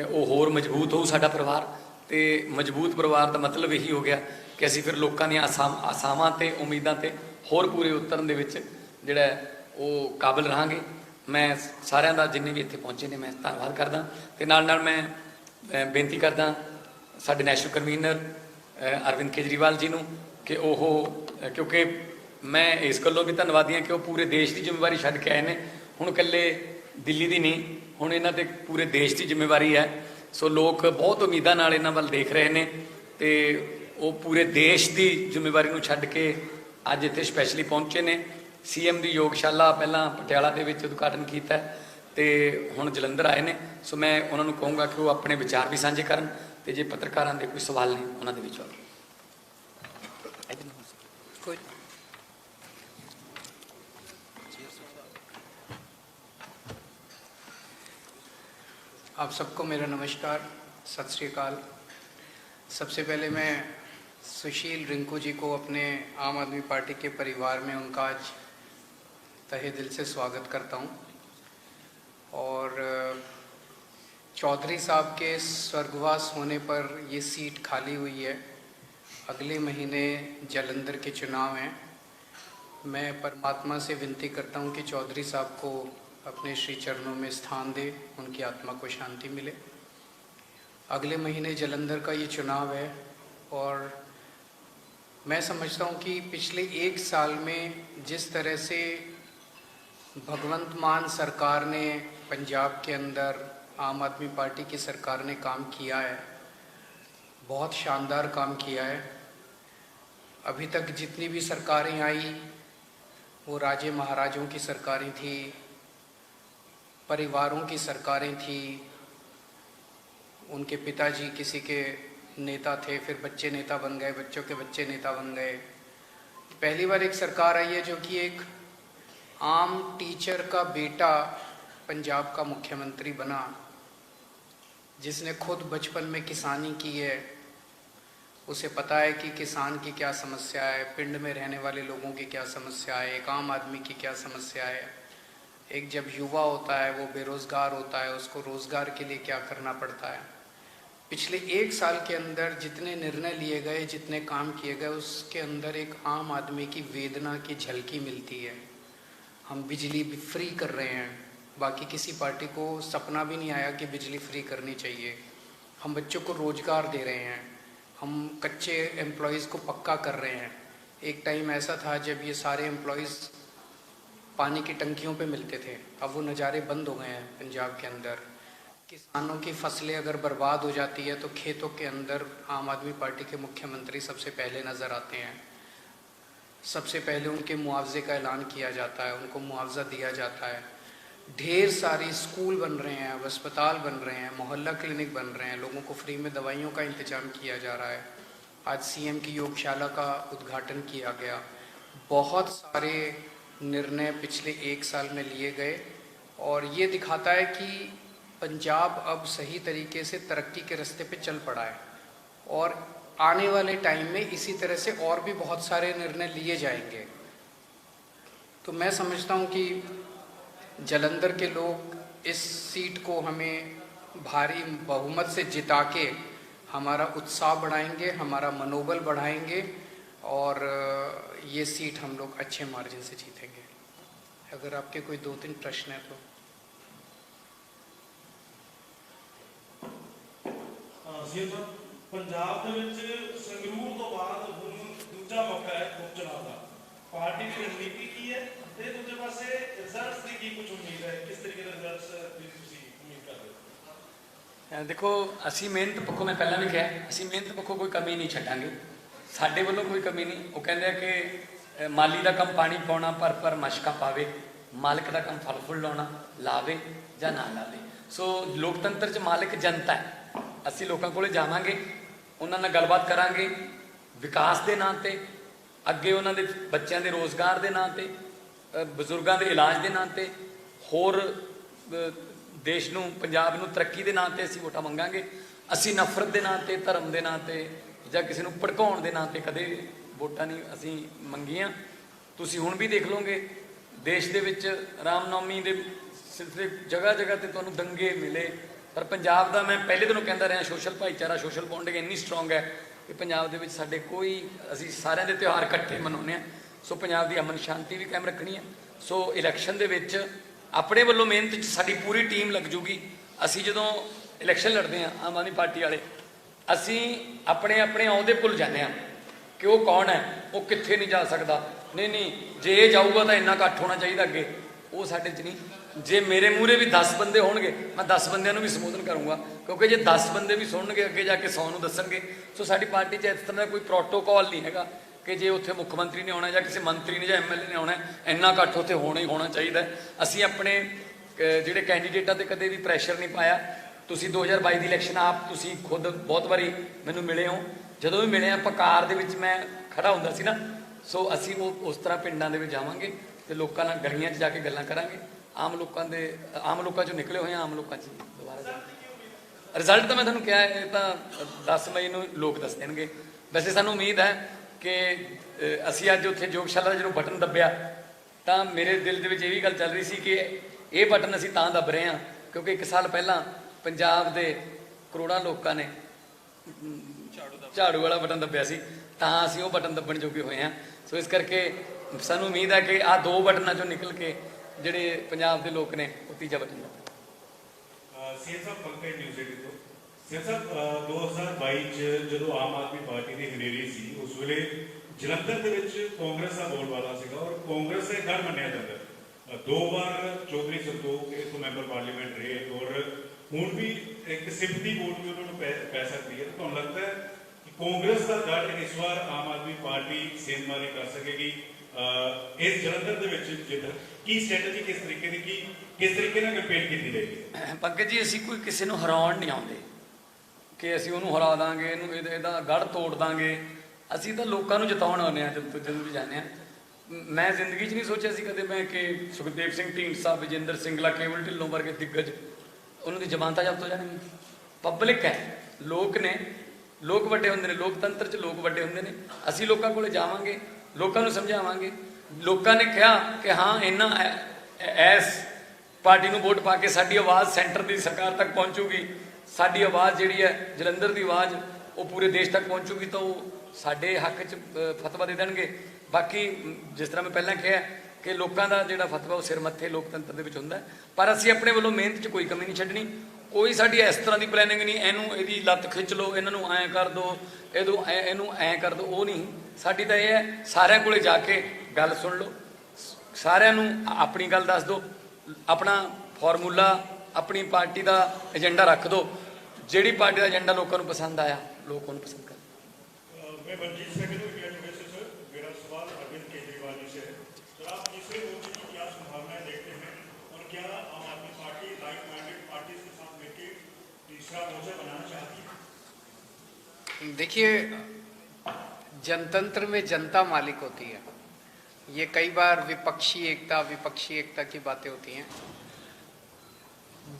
ਉਹ ਹੋਰ ਮਜ਼ਬੂਤ ਹੋਊ, ਸਾਡਾ ਪਰਿਵਾਰ। ਤੇ ਮਜ਼ਬੂਤ ਪਰਿਵਾਰ ਦਾ ਮਤਲਬ ਇਹੀ ਹੋ ਗਿਆ ਕਿ ਅਸੀਂ ਫਿਰ ਲੋਕਾਂ ਦੀਆਂ ਆਸਾਵਾਂ ਤੇ ਉਮੀਦਾਂ ਤੇ ਹੋਰ ਪੂਰੇ ਉਤਰਨ ਦੇ ਵਿੱਚ ਜਿਹੜਾ ਉਹ ਕਾਬਿਲ ਰਹਾਂਗੇ। ਮੈਂ ਸਾਰਿਆਂ ਦਾ ਜਿੰਨੇ ਵੀ ਇੱਥੇ ਪਹੁੰਚੇ ਨੇ ਮੈਂ ਧੰਨਵਾਦ ਕਰਦਾ ਤੇ ਨਾਲ ਨਾਲ ਮੈਂ ਬੇਨਤੀ ਕਰਦਾ ਸਾਡੇ ਨੈਸ਼ਨਲ ਕਨਵੀਨਰ ਅਰਵਿੰਦ ਕੇਜਰੀਵਾਲ ਜੀ ਨੂੰ ਕਿ ਉਹ, ਕਿਉਂਕਿ ਮੈਂ ਇਸ ਗੱਲੋਂ ਵੀ ਧੰਨਵਾਦੀ ਹਾਂ ਕਿ ਉਹ ਪੂਰੇ ਦੇਸ਼ ਦੀ ਜ਼ਿੰਮੇਵਾਰੀ ਛੱਡ ਕੇ ਆਏ ਨੇ। ਹੁਣ ਇਕੱਲੇ ਦਿੱਲੀ ਦੀ ਨਹੀਂ, ਹੁਣ ਇਹਨਾਂ ਤੇ ਪੂਰੇ ਦੇਸ਼ ਦੀ ਜ਼ਿੰਮੇਵਾਰੀ ਹੈ। ਸੋ ਲੋਕ ਬਹੁਤ ਉਮੀਦਾਂ ਨਾਲ ਇਹਨਾਂ ਵੱਲ ਦੇਖ ਰਹੇ ਨੇ ਤੇ ਉਹ ਪੂਰੇ ਦੇਸ਼ ਦੀ ਜ਼ਿੰਮੇਵਾਰੀ ਨੂੰ ਛੱਡ ਕੇ ਅੱਜ ਇੱਥੇ ਸਪੈਸ਼ਲੀ ਪਹੁੰਚੇ ਨੇ। ਸੀਐਮ ਦੀ ਯੋਗਸ਼ਾਲਾ ਪਹਿਲਾਂ ਪਟਿਆਲਾ ਦੇ ਵਿੱਚ ਉਦਘਾਟਨ ਕੀਤਾ ਤੇ ਹੁਣ ਜਲੰਧਰ ਆਏ ਨੇ। ਸੋ ਮੈਂ ਉਹਨਾਂ ਨੂੰ ਕਹੂੰਗਾ ਕਿ ਉਹ ਆਪਣੇ ਵਿਚਾਰ ਵੀ ਸਾਂਝੇ ਕਰਨ ਤੇ ਜੇ ਪੱਤਰਕਾਰਾਂ ਦੇ ਕੋਈ ਸਵਾਲ ਨੇ ਉਹਨਾਂ ਦੇ ਵਿੱਚ ਕੋਈ। आप सबको मेरा नमस्कार, सत श्री अकाल। सबसे पहले मैं सुशील रिंकू जी को अपने आम आदमी पार्टी के परिवार में उनका आज तहे दिल से स्वागत करता हूं। और चौधरी साहब के स्वर्गवास होने पर ये सीट खाली हुई है। अगले महीने जालंधर के चुनाव हैं। मैं परमात्मा से विनती करता हूं कि चौधरी साहब को अपने श्री चरणों में स्थान दे, उनकी आत्मा को शांति मिले। अगले महीने जलंधर का ये चुनाव है और मैं समझता हूँ कि पिछले 1 साल में जिस तरह से भगवंत मान सरकार ने पंजाब के अंदर आम आदमी पार्टी की सरकार ने काम किया है, बहुत शानदार काम किया है। अभी तक जितनी भी सरकारें आई वो राजे महाराजों की सरकारें थी, परिवारों की सरकारें थी, उनके पिताजी किसी के नेता थे, फिर बच्चे नेता बन गए, बच्चों के बच्चे नेता बन गए। पहली बार एक सरकार आई है जो कि एक आम टीचर का बेटा पंजाब का मुख्यमंत्री बना, जिसने खुद बचपन में किसानी की है। उसे पता है कि किसान की क्या समस्या है, पिंड में रहने वाले लोगों की क्या समस्या है, एक आम आदमी की क्या समस्या है। एक जब युवा होता है वो बेरोज़गार होता है, उसको रोज़गार के लिए क्या करना पड़ता है। पिछले 1 साल के अंदर जितने निर्णय लिए गए, जितने काम किए गए, उसके अंदर एक आम आदमी की वेदना की झलकी मिलती है। हम बिजली भी फ्री कर रहे हैं, बाकी किसी पार्टी को सपना भी नहीं आया कि बिजली फ्री करनी चाहिए। हम बच्चों को रोज़गार दे रहे हैं, हम कच्चे एम्प्लॉयज़ को पक्का कर रहे हैं। एक टाइम ऐसा था जब ये सारे एम्प्लॉयज़ पानी की टंकियों पे मिलते थे, अब वो नज़ारे बंद हो गए हैं पंजाब के अंदर। किसानों की फसलें अगर बर्बाद हो जाती है तो खेतों के अंदर आम आदमी पार्टी के मुख्यमंत्री सबसे पहले नज़र आते हैं। सबसे पहले उनके मुआवजे का ऐलान किया जाता है, उनको मुआवजा दिया जाता है। ढेर सारे स्कूल बन रहे हैं, अब अस्पताल बन रहे हैं, मोहल्ला क्लिनिक बन रहे हैं, लोगों को फ्री में दवाइयों का इंतजाम किया जा रहा है। आज सीएम की योगशाला का उद्घाटन किया गया। बहुत सारे निर्णय पिछले 1 साल में लिए गए और ये दिखाता है कि पंजाब अब सही तरीके से तरक्की के रास्ते पे चल पड़ा है और आने वाले टाइम में इसी तरह से और भी बहुत सारे निर्णय लिए जाएंगे। तो मैं समझता हूँ कि जालंधर के लोग इस सीट को हमें भारी बहुमत से जिता के हमारा उत्साह बढ़ाएंगे, हमारा मनोबल बढ़ाएंगे और ये सीट हम लोग अच्छे मार्जिन से जीतेंगे। अगर आपके कोई 2-3 प्रश्न है तो। ਜੀ ਪੰਜਾਬ ਦੇ ਵਿੱਚ ਸੰਗਰੂਰ ਤੋਂ ਬਾਅਦ ਹੁਣ ਦੂਜਾ ਮੌਕਾ ਹੈ ਉਪ ਚੁਣਾਵ ਦਾ। ਪਾਰਟੀ ਦੀ ਰਣਨੀਤੀ ਕੀ ਹੈ ਤੇ ਦੂਜੇ ਪਾਸੇ ਰਿਜ਼ਲਟਸ ਦੀ ਕੀ ਕੁਝ ਉਮੀਦ ਹੈ, ਕਿਸ ਤਰੀਕੇ ਦੇ ਰਿਜ਼ਲਟਸ ਦੀ ਤੁਸੀਂ ਉਮੀਦ ਕਰਦੇ ਹੋ? ਦੇਖੋ ਅਸੀਂ ਮਿਹਨਤ ਪੱਖੋਂ, ਮੈਂ ਪਹਿਲਾਂ ਵੀ ਕਿਹਾ, ਅਸੀਂ ਮਿਹਨਤ ਪੱਖੋਂ ਕੋਈ ਕਮੀ ਨਹੀਂ ਛੱਡਾਂਗੇ, ਸਾਡੇ ਵੱਲੋਂ ਕੋਈ ਕਮੀ ਨਹੀਂ। ਉਹ ਕਹਿੰਦੇ ਆ ਕਿ ਮਾਲੀ ਦਾ ਕੰਮ ਪਾਣੀ ਪਾਉਣਾ, ਪਰ ਮਸ਼ਕਾਂ ਪਾਵੇ, ਮਾਲਕ ਦਾ ਕੰਮ ਫਲ ਫੁੱਲ ਲਾਉਣਾ, ਲਾਵੇ ਜਾਂ ਨਾ ਲਾਵੇ। ਸੋ ਲੋਕਤੰਤਰ 'ਚ ਮਾਲਕ ਜਨਤਾ ਹੈ। ਅਸੀਂ ਲੋਕਾਂ ਕੋਲੇ ਜਾਵਾਂਗੇ, ਉਹਨਾਂ ਨਾਲ ਗੱਲਬਾਤ ਕਰਾਂਗੇ, ਵਿਕਾਸ ਦੇ ਨਾਂ 'ਤੇ, ਅੱਗੇ ਉਹਨਾਂ ਦੇ ਬੱਚਿਆਂ ਦੇ ਰੋਜ਼ਗਾਰ ਦੇ ਨਾਂ 'ਤੇ, ਬਜ਼ੁਰਗਾਂ ਦੇ ਇਲਾਜ ਦੇ ਨਾਂ 'ਤੇ, ਹੋਰ ਦੇਸ਼ ਨੂੰ, ਪੰਜਾਬ ਨੂੰ ਤਰੱਕੀ ਦੇ ਨਾਂ 'ਤੇ ਅਸੀਂ ਵੋਟਾਂ ਮੰਗਾਂਗੇ। ਅਸੀਂ ਨਫ਼ਰਤ ਦੇ ਨਾਂ 'ਤੇ, ਧਰਮ ਦੇ ਨਾਂ 'ਤੇ ਜਾਂ ਕਿਸੇ ਨੂੰ ਭੜਕਾਉਣ ਦੇ ਨਾਂ 'ਤੇ ਕਦੇ ਵੋਟਾਂ ਨਹੀਂ ਅਸੀਂ ਮੰਗੀਆਂ। ਤੁਸੀਂ ਹੁਣ ਵੀ ਦੇਖ ਲਓਗੇ ਦੇਸ਼ ਦੇ ਵਿੱਚ ਰਾਮਨੌਮੀ ਦੇ ਸਿਲਸਿਲੇ ਜਗ੍ਹਾ ਜਗ੍ਹਾ 'ਤੇ ਤੁਹਾਨੂੰ ਦੰਗੇ ਮਿਲੇ, ਪਰ ਪੰਜਾਬ ਦਾ, ਮੈਂ ਪਹਿਲੇ ਦਿਨੋਂ ਕਹਿੰਦਾ ਰਿਹਾ, ਸੋਸ਼ਲ ਭਾਈਚਾਰਾ, ਸੋਸ਼ਲ ਬੌਂਡਿੰਗ ਇੰਨੀ ਸਟਰੋਂਗ ਹੈ ਕਿ ਪੰਜਾਬ ਦੇ ਵਿੱਚ ਸਾਡੇ ਕੋਈ, ਅਸੀਂ ਸਾਰਿਆਂ ਦੇ ਤਿਉਹਾਰ ਇਕੱਠੇ ਮਨਾਉਂਦੇ ਹਾਂ। ਸੋ ਪੰਜਾਬ ਦੀ ਅਮਨ ਸ਼ਾਂਤੀ ਵੀ ਕਾਇਮ ਰੱਖਣੀ ਹੈ। ਸੋ ਇਲੈਕਸ਼ਨ ਦੇ ਵਿੱਚ ਆਪਣੇ ਵੱਲੋਂ ਮਿਹਨਤ 'ਚ ਸਾਡੀ ਪੂਰੀ ਟੀਮ ਲੱਗ ਜੂਗੀ। ਅਸੀਂ ਜਦੋਂ ਇਲੈਕਸ਼ਨ ਲੜਦੇ ਹਾਂ ਆਮ ਆਦਮੀ ਪਾਰਟੀ ਵਾਲੇ, ਅਸੀਂ ਆਪਣੇ ਆਪਣੇ ਅਹੁਦੇ ਭੁੱਲ ਜਾਂਦੇ ਹਾਂ ਕਿ ਉਹ ਕੌਣ ਹੈ, ਉਹ ਕਿੱਥੇ ਨਹੀਂ ਜਾ ਸਕਦਾ। ਨਹੀਂ, ਜੇ ਇਹ ਜਾਊਗਾ ਤਾਂ ਇੰਨਾ ਇਕੱਠ ਹੋਣਾ ਚਾਹੀਦਾ ਅੱਗੇ, ਉਹ ਸਾਡੇ 'ਚ ਨਹੀਂ। ਜੇ ਮੇਰੇ ਮੂਹਰੇ ਵੀ 10 ਬੰਦੇ ਹੋਣਗੇ, ਮੈਂ 10 ਬੰਦਿਆਂ ਨੂੰ ਵੀ ਸੰਬੋਧਨ ਕਰੂੰਗਾ, ਕਿਉਂਕਿ ਜੇ 10 ਬੰਦੇ ਵੀ ਸੁਣਨਗੇ ਅੱਗੇ ਜਾ ਕੇ 100 ਨੂੰ ਦੱਸਣਗੇ। ਸੋ ਸਾਡੀ ਪਾਰਟੀ 'ਚ ਇਸ ਤਰ੍ਹਾਂ ਦਾ ਕੋਈ ਪ੍ਰੋਟੋਕੋਲ ਨਹੀਂ ਹੈਗਾ ਕਿ ਜੇ ਉੱਥੇ ਮੁੱਖ ਮੰਤਰੀ ਨੇ ਆਉਣਾ ਜਾਂ ਕਿਸੇ ਮੰਤਰੀ ਨੇ ਜਾਂ ਐਮਐਲਏ ਨੇ ਆਉਣਾ, ਇੰਨਾ ਇਕੱਠ ਉੱਥੇ ਹੋਣਾ ਹੀ ਹੋਣਾ ਚਾਹੀਦਾ। ਅਸੀਂ ਆਪਣੇ ਜਿਹੜੇ ਕੈਂਡੀਡੇਟਾਂ 'ਤੇ ਕਦੇ ਵੀ ਪ੍ਰੈਸ਼ਰ ਨਹੀਂ ਪਾਇਆ। ਤੁਸੀਂ 2022 ਦੀ ਇਲੈਕਸ਼ਨ ਆਪ ਤੁਸੀਂ ਖੁਦ ਬਹੁਤ ਵਾਰੀ ਮੈਨੂੰ ਮਿਲੇ ਹੋ, ਜਦੋਂ ਵੀ ਮਿਲੇ ਆਪਾਂ ਕਾਰ ਦੇ ਵਿੱਚ ਮੈਂ ਖੜਾ ਹੁੰਦਾ ਸੀ ਨਾ। ਸੋ ਅਸੀਂ ਉਹ ਉਸ ਤਰ੍ਹਾਂ ਪਿੰਡਾਂ ਦੇ ਵਿੱਚ ਜਾਵਾਂਗੇ ਤੇ ਲੋਕਾਂ ਨਾਲ ਗਲੀਆਂ 'ਚ ਜਾ ਕੇ ਗੱਲਾਂ ਕਰਾਂਗੇ। ਆਮ ਲੋਕਾਂ 'ਚੋਂ ਨਿਕਲੇ ਹੋਏ ਆਮ ਲੋਕਾਂ 'ਚ ਦੁਬਾਰਾ ਰਿਜ਼ਲਟ ਤਾਂ ਮੈਂ ਤੁਹਾਨੂੰ ਕਿਹਾ, ਇਹ ਤਾਂ 10 ਮਈ ਨੂੰ ਲੋਕ ਦੱਸ ਦੇਣਗੇ। ਵੈਸੇ ਸਾਨੂੰ ਉਮੀਦ ਹੈ ਕਿ ਅਸੀਂ ਅੱਜ ਉੱਥੇ ਯੋਗਸ਼ਾਲਾ ਦਾ ਜਦੋਂ ਬਟਨ ਦੱਬਿਆ ਤਾਂ ਮੇਰੇ ਦਿਲ ਦੇ ਵਿੱਚ ਇਹ ਵੀ ਗੱਲ ਚੱਲ ਰਹੀ ਸੀ ਕਿ ਇਹ ਬਟਨ ਅਸੀਂ ਤਾਂ ਦੱਬ ਰਹੇ ਹਾਂ ਕਿਉਂਕਿ 1 ਸਾਲ ਪਹਿਲਾਂ ਪੰਜਾਬ ਦੇ ਕਰੋੜਾਂ ਲੋਕਾਂ ਨੇ ਝਾੜੂ ਵਾਲਾ ਬਟਨ ਦੱਬਿਆ ਸੀ, ਤਾਂ ਅਸੀਂ ਉਹ ਬਟਨ ਦੱਬਣ ਜੋਗੇ ਹੋਏ ਹਾਂ। ਸੋ ਇਸ ਕਰਕੇ ਸਾਨੂੰ ਉਮੀਦ ਹੈ ਕਿ ਆਹ 2 ਬਟਨਾਂ 'ਚੋਂ ਨਿਕਲ ਕੇ ਜਿਹੜੇ ਪੰਜਾਬ ਦੇ ਲੋਕ ਨੇ ਉਹ ਤੀਜਾ ਬਟਨ ਸੀਐਮ ਸਾਹਿਬ ਪੰਕਜ ਨਿਊਜ਼ ਏਟੀ ਤੋਂ। ਸੀਐਮ ਸਾਹਿਬ 2022 ਚ ਜਦੋਂ ਆਮ ਆਦਮੀ ਪਾਰਟੀ ਦੀ ਹਨੇਰੀ ਸੀ, ਉਸ ਵੇਲੇ ਜਲੰਧਰ ਦੇ ਵਿੱਚ ਕਾਂਗਰਸ ਦਾ ਬੋਲਬਾਲਾ ਸੀਗਾ ਔਰ ਕਾਂਗਰਸ ਦਾ ਗੜ ਮੰਨਿਆ ਜਾਂਦਾ। 2 ਵਾਰ ਚੌਧਰੀ ਸੰਤੋਖ ਇਥੋਂ ਮੈਂਬਰ ਪਾਰਲੀਮੈਂਟ ਰਹੇ ਔਰ ਹੁਣ ਵੀ ਇੱਕ ਸਿੰਪਥੀ ਵੋਟ ਵੀ ਉਹਨਾਂ ਨੂੰ ਪੈ ਸਕਦੀ ਹੈ। ਤੁਹਾਨੂੰ ਲੱਗਦਾ ਹੈ ਕਿ ਕਾਂਗਰਸ ਦਾ ਗੜ ਇਸ ਵਾਰ ਆਮ ਆਦਮੀ ਪਾਰਟੀ ਸੇਧ ਮਾਰੀ ਕਰ ਸਕੇਗੀ ਇਸ ਜਲੰਧਰ ਦੇ ਵਿੱਚ ਜਿੱਤ? ਕੀ ਸਟ੍ਰੈਟਜੀ, ਕਿਸ ਤਰੀਕੇ ਦੀ, ਕਿਸ ਤਰੀਕੇ ਨਾਲ ਕੰਪੇਨ ਕੀਤੀ ਜਾਏਗੀ? ਪੰਕਜ ਜੀ, ਅਸੀਂ ਕੋਈ ਕਿਸੇ ਨੂੰ ਹਰਾਉਣ ਨਹੀਂ ਆਉਂਦੇ ਕਿ ਅਸੀਂ ਉਹਨੂੰ ਹਰਾ ਦਾਂਗੇ, ਇਹਦਾ ਗੜ ਤੋੜ ਦਾਂਗੇ। ਅਸੀਂ ਤਾਂ ਲੋਕਾਂ ਨੂੰ ਜਿਤਾਉਣ ਆਉਂਦੇ ਹਾਂ ਜਦੋਂ ਵੀ ਜਾਂਦੇ ਹਾਂ। ਮੈਂ ਜ਼ਿੰਦਗੀ 'ਚ ਨਹੀਂ ਸੋਚਿਆ ਸੀ ਕਦੇ ਮੈਂ ਕਿ ਸੁਖਦੇਵ ਸਿੰਘ ਢੀਂਡਸਾ, ਵਿਜੇਂਦਰ ਸਿੰਗਲਾ, ਕੇਵਲ ਢਿੱਲੋਂ ਵਰਗੇ ਦਿੱਗਜ ਉਹਨਾਂ ਦੀ ਜ਼ਮਾਨਤਾਂ ਜ਼ਬਤ ਹੋ ਜਾਣਗੀਆਂ। ਪਬਲਿਕ ਹੈ, ਲੋਕ ਨੇ, ਲੋਕ ਵੱਡੇ ਹੁੰਦੇ ਨੇ, ਲੋਕਤੰਤਰ 'ਚ ਲੋਕ ਵੱਡੇ ਹੁੰਦੇ ਨੇ। ਅਸੀਂ ਲੋਕਾਂ ਕੋਲੇ ਜਾਵਾਂਗੇ, ਲੋਕਾਂ ਨੂੰ ਸਮਝਾਵਾਂਗੇ। ਲੋਕਾਂ ਨੇ ਕਿਹਾ ਕਿ ਹਾਂ ਇਹਨਾਂ ਇਸ ਪਾਰਟੀ ਨੂੰ ਵੋਟ ਪਾ ਕੇ ਸਾਡੀ ਆਵਾਜ਼ ਸੈਂਟਰ ਦੀ ਸਰਕਾਰ ਤੱਕ ਪਹੁੰਚੂਗੀ, ਸਾਡੀ ਆਵਾਜ਼ ਜਿਹੜੀ ਹੈ ਜਲੰਧਰ ਦੀ ਆਵਾਜ਼ ਉਹ ਪੂਰੇ ਦੇਸ਼ ਤੱਕ ਪਹੁੰਚੂਗੀ, ਤਾਂ ਉਹ ਸਾਡੇ ਹੱਕ 'ਚ ਫਤਵਾ ਦੇ ਦੇਣਗੇ। ਬਾਕੀ ਜਿਸ ਤਰ੍ਹਾਂ ਮੈਂ ਪਹਿਲਾਂ ਕਿਹਾ ਕਿ ਲੋਕਾਂ ਦਾ ਜਿਹੜਾ ਫਤਵਾ ਉਹ ਸਿਰ ਮੱਥੇ ਲੋਕਤੰਤਰ ਦੇ ਵਿੱਚ ਹੁੰਦਾ। ਪਰ ਅਸੀਂ ਆਪਣੇ ਵੱਲੋਂ ਮਿਹਨਤ 'ਚ ਕੋਈ ਕਮੀ ਨਹੀਂ ਛੱਡਣੀ। ਕੋਈ ਸਾਡੀ ਇਸ ਤਰ੍ਹਾਂ ਦੀ ਪਲੈਨਿੰਗ ਨਹੀਂ, ਇਹਦੀ ਲੱਤ ਖਿੱਚ ਲਓ, ਇਹਨਾਂ ਨੂੰ ਐਂ ਕਰ ਦਿਓ, ਇਹਨੂੰ ਐਂ ਕਰ ਦਿਓ, ਉਹ ਨਹੀਂ। ਸਾਡੀ ਤਾਂ ਇਹ ਹੈ ਸਾਰਿਆਂ ਕੋਲੇ ਜਾ ਕੇ ਗੱਲ ਸੁਣ ਲਓ, ਸਾਰਿਆਂ ਨੂੰ ਆਪਣੀ ਗੱਲ ਦੱਸ ਦਿਓ, ਆਪਣਾ ਫਾਰਮੂਲਾ, ਆਪਣੀ ਪਾਰਟੀ ਦਾ ਏਜੰਡਾ ਰੱਖ ਦਿਓ। ਜਿਹੜੀ ਪਾਰਟੀ ਦਾ ਏਜੰਡਾ ਲੋਕਾਂ ਨੂੰ ਪਸੰਦ ਆਇਆ, ਲੋਕ ਉਹਨੂੰ पसंद करें। मैं मनजीत सेकंड इंडिया टुडे से सर, मेरा सवाल अरविंद केजरीवाल जी से है। सर, आप तीसरे मोर्चे की क्या संभावनाएं देखते हैं और क्या आम आदमी पार्टी लाइक माइंडेड पार्टीज के साथ मिलकर तीसरा मोर्चा बनाना चाहती है? देखिए, जनतंत्र में जनता मालिक होती है। ये कई बार विपक्षी एकता की बातें होती हैं।